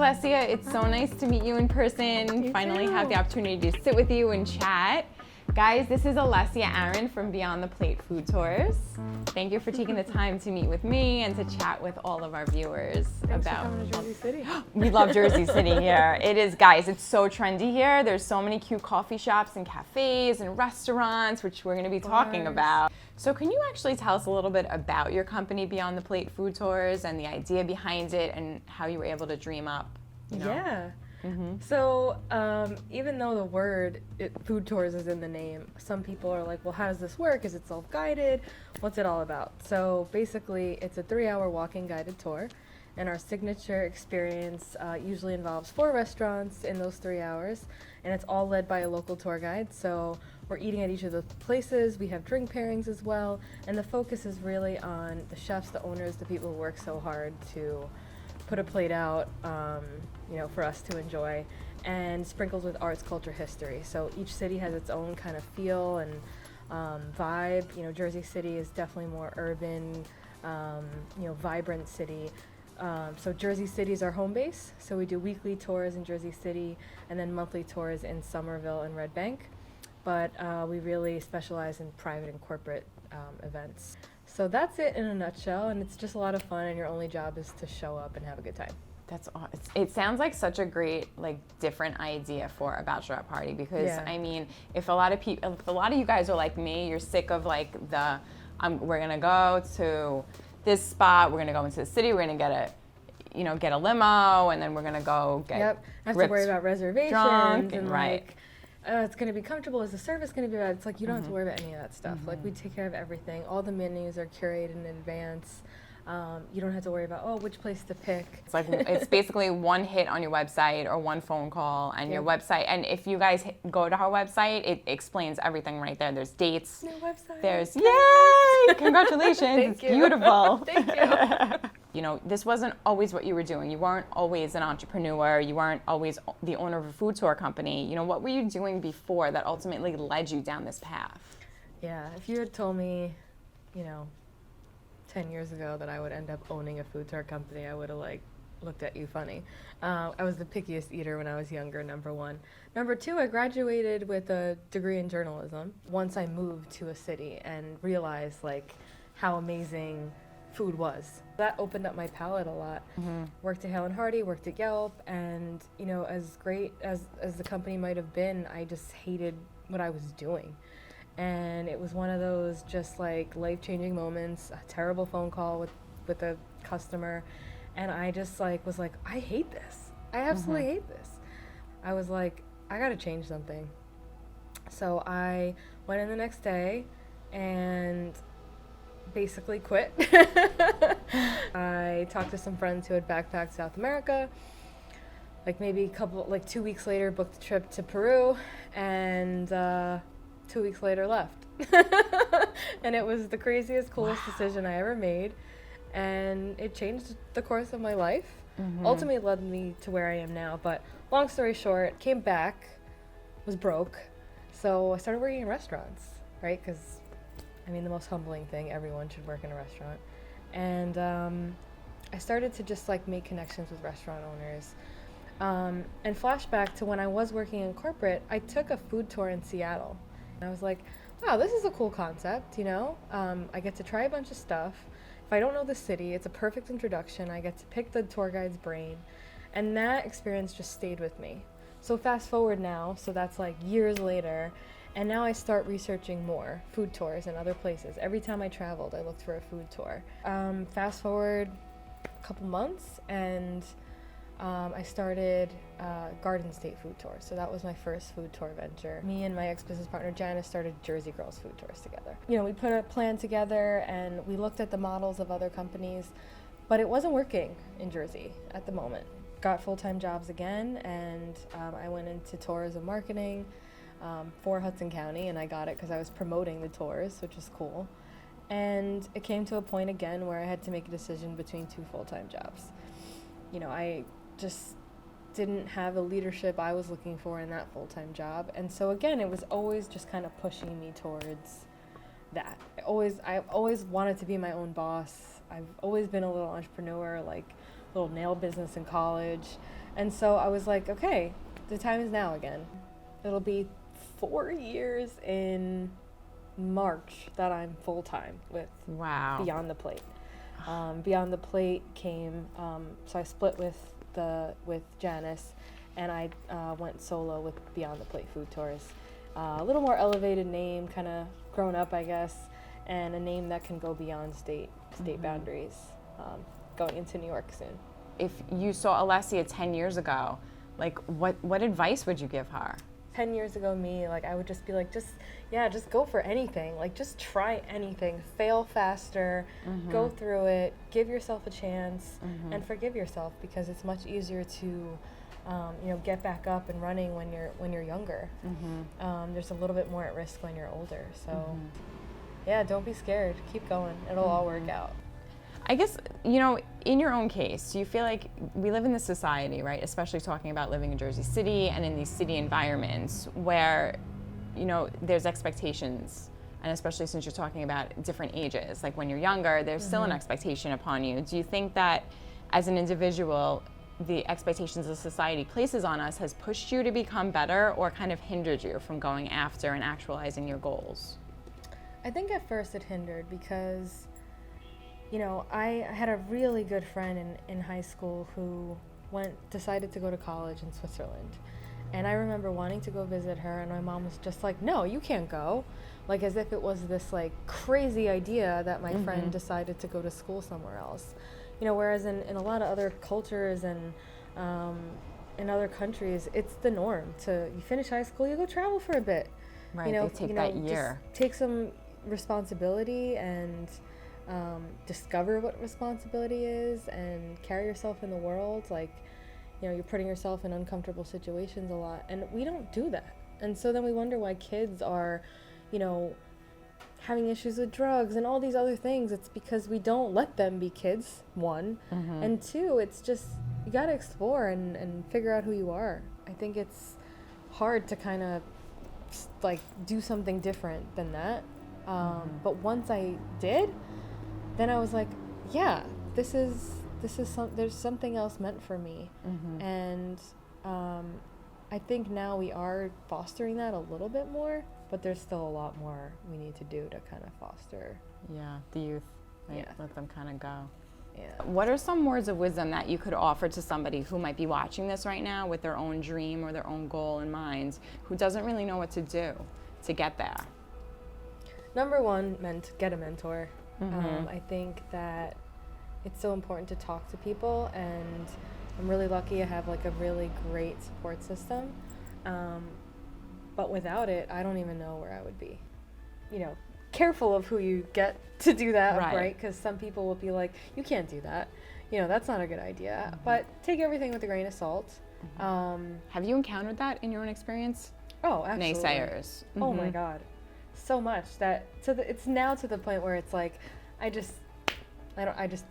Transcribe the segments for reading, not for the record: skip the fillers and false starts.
Alessia. It's so nice to meet you in person. You Finally too. have the opportunity to sit with you and chat. Guys, this is Alessia Aron from Beyond the Plate Food Tours. Thank you for taking the time to meet with me and to chat with all of our viewers. Thanks for coming to Jersey City. We love Jersey City here. It is, guys, it's so trendy here. There's so many cute coffee shops and cafes and restaurants, which we're gonna be talking about. So can you actually tell us a little bit about your company, Beyond the Plate Food Tours, and the idea behind it and how you were able to dream up? Yeah. So even though the word food tours is in the name, some people are like, well, how does this work? Is it self-guided? What's it all about? So basically, it's a 3-hour walking guided tour, and our signature experience usually involves 4 restaurants in those 3 hours, and it's all led by a local tour guide. So we're eating at each of the places. We have drink pairings as well, and the focus is really on the chefs, the owners, the people who work so hard to put a plate out, for us to enjoy, and sprinkled with arts, culture, history. So each city has its own kind of feel and vibe. Jersey City is definitely more urban, vibrant city. So Jersey City is our home base. So we do weekly tours in Jersey City and then monthly tours in Somerville and Red Bank. But we really specialize in private and corporate events. So that's it in a nutshell, and it's just a lot of fun, and your only job is to show up and have a good time. That's awesome. It sounds like such a great, different idea for a bachelorette party, because I mean, if a lot of you guys are like me, you're sick of we're gonna go to this spot, we're gonna go into the city, we're gonna get a limo, and then we're gonna go get have to worry about reservations drunk, and right. It's going to be comfortable. Is the service going to be bad? It's like you don't have to worry about any of that stuff. Like we take care of everything. All the menus are curated in advance. You don't have to worry about which place to pick. It's basically one hit on your website or one phone call and your website. And if you guys go to our website, it explains everything right there. There's dates. New website. There's yay! Congratulations! Thank you. Beautiful. Thank you. This wasn't always what you were doing. You weren't always an entrepreneur. You weren't always the owner of a food tour company. What were you doing before that ultimately led you down this path? Yeah, if you had told me, 10 years ago that I would end up owning a food tour company, I would have looked at you funny. I was the pickiest eater when I was younger, number one. Number two, I graduated with a degree in journalism once I moved to a city and realized how amazing food was. That opened up my palate a lot. Worked at Hale and Hardy, worked at Yelp, and as great as the company might have been, I just hated what I was doing. And it was one of those just life-changing moments, a terrible phone call with a customer, and I just was like, I hate this. I absolutely hate this. I was like, I gotta change something. So I went in the next day and basically quit. I talked to some friends who had backpacked South America. Maybe 2 weeks later, booked a trip to Peru, and 2 weeks later left. And it was the craziest, coolest decision I ever made, and it changed the course of my life. Ultimately led me to where I am now, but long story short, came back, was broke, so I started working in restaurants, right? Because the most humbling thing, everyone should work in a restaurant. And I started to just make connections with restaurant owners. And flashback to when I was working in corporate, I took a food tour in Seattle. And I was like, wow, this is a cool concept, I get to try a bunch of stuff. If I don't know the city, it's a perfect introduction. I get to pick the tour guide's brain. And that experience just stayed with me. So fast forward now, so that's years later, and now I start researching more food tours in other places. Every time I traveled, I looked for a food tour. Fast forward a couple months, and I started Garden State Food Tour. So that was my first food tour venture. Me and my ex-business partner Janice started Jersey Girls Food Tours together. We put a plan together and we looked at the models of other companies, but it wasn't working in Jersey at the moment. Got full-time jobs again, and I went into tourism marketing for Hudson County, and I got it because I was promoting the tours, which is cool. And it came to a point again where I had to make a decision between 2 full-time jobs. I just didn't have the leadership I was looking for in that full-time job. And so again, it was always just kind of pushing me towards that. I've always wanted to be my own boss. I've always been a little entrepreneur, little nail business in college. And so I was like, okay, the time is now again. It'll be 4 years in March that I'm full-time with Beyond the Plate. Beyond the Plate came, so I split with Janice, and I went solo with Beyond the Plate Food Tours. A little more elevated name, kind of grown up, I guess, and a name that can go beyond state boundaries, going into New York soon. If you saw Alessia 10 years ago, like what advice would you give her? 10 years ago me, like I would just be like, just go for anything. Like just try anything. Fail faster, go through it, give yourself a chance, and forgive yourself, because it's much easier to get back up and running when you're younger. There's a little bit more at risk when you're older. So yeah, don't be scared. Keep going. It'll all work out. I guess, in your own case, do you feel like we live in this society, right, especially talking about living in Jersey City and in these city environments where, there's expectations, and especially since you're talking about different ages, like when you're younger, there's still an expectation upon you. Do you think that as an individual, the expectations of society places on us has pushed you to become better or kind of hindered you from going after and actualizing your goals? I think at first it hindered because I had a really good friend in high school who decided to go to college in Switzerland. And I remember wanting to go visit her, and my mom was just like, no, you can't go. Like as if it was this like crazy idea that my friend decided to go to school somewhere else. Whereas in a lot of other cultures and in other countries, it's the norm you finish high school, you go travel for a bit. Right, they take that year. Just take some responsibility and discover what responsibility is and carry yourself in the world. Like, you're putting yourself in uncomfortable situations a lot, and we don't do that. And so then we wonder why kids are, having issues with drugs and all these other things. It's because we don't let them be kids, one. And two, it's just, you gotta explore and figure out who you are. I think it's hard to kind of like do something different than that. But once I did, then I was like, yeah, there's something else meant for me. And I think now we are fostering that a little bit more, but there's still a lot more we need to do to kind of foster. Yeah, the youth. Right? Yeah. Let them kind of go. Yeah. What are some words of wisdom that you could offer to somebody who might be watching this right now with their own dream or their own goal in mind, who doesn't really know what to do to get there? Number one, get a mentor. I think that it's so important to talk to people, and I'm really lucky I have like a really great support system. But without it, I don't even know where I would be. Careful of who you get to do that, right? Because some people will be like, you can't do that. That's not a good idea. But take everything with a grain of salt. Have you encountered that in your own experience? Oh, absolutely. Naysayers. Oh my God. So much that it's now to the point where it's like, it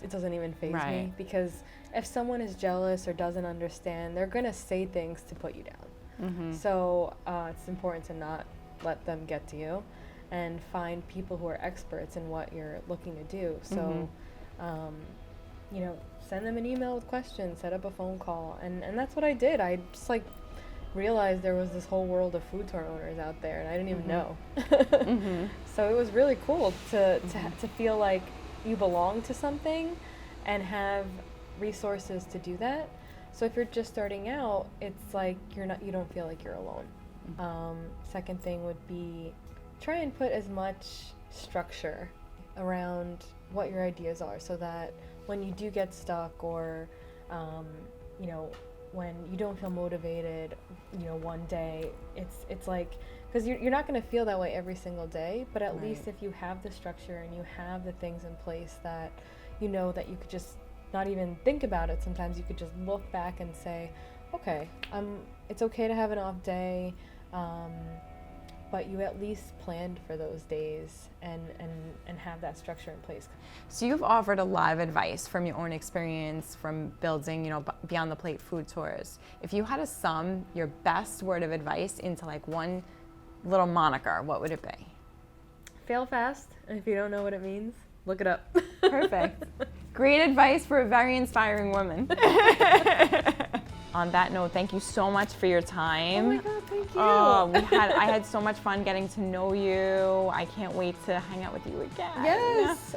doesn't even faze me, because if someone is jealous or doesn't understand, they're gonna say things to put you down. So it's important to not let them get to you, and find people who are experts in what you're looking to do. So, send them an email with questions, set up a phone call, and that's what I did. I just realized there was this whole world of food tour owners out there, and I didn't even know. So it was really cool to feel like you belong to something and have resources to do that. So if you're just starting out, it's like you don't feel like you're alone. Second thing would be try and put as much structure around what your ideas are, so that when you do get stuck, or when you don't feel motivated, one day, it's like, because you're not going to feel that way every single day, but at least if you have the structure and you have the things in place that that you could just not even think about it. Sometimes you could just look back and say, okay, it's okay to have an off day, but you at least planned for those days and have that structure in place. So you've offered a lot of advice from your own experience, from building, Beyond the Plate food tours. If you had to sum your best word of advice into like one little moniker, what would it be? Fail fast, and if you don't know what it means, look it up. Perfect. Great advice for a very inspiring woman. On that note, thank you so much for your time. Oh my God, thank you. I had so much fun getting to know you. I can't wait to hang out with you again. Yes,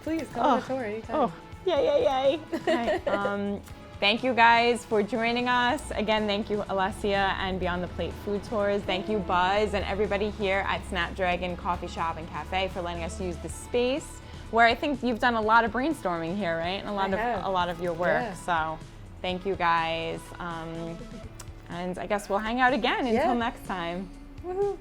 please come on a tour anytime. Oh, yay. Okay, thank you guys for joining us. Again, thank you, Alessia and Beyond the Plate Food Tours. Thank you, Buzz, and everybody here at Snapdragon Coffee Shop and Cafe for letting us use the space, where I think you've done a lot of brainstorming here, right? And a lot of your work. Yeah. So thank you guys. And I guess we'll hang out again until next time. Woohoo.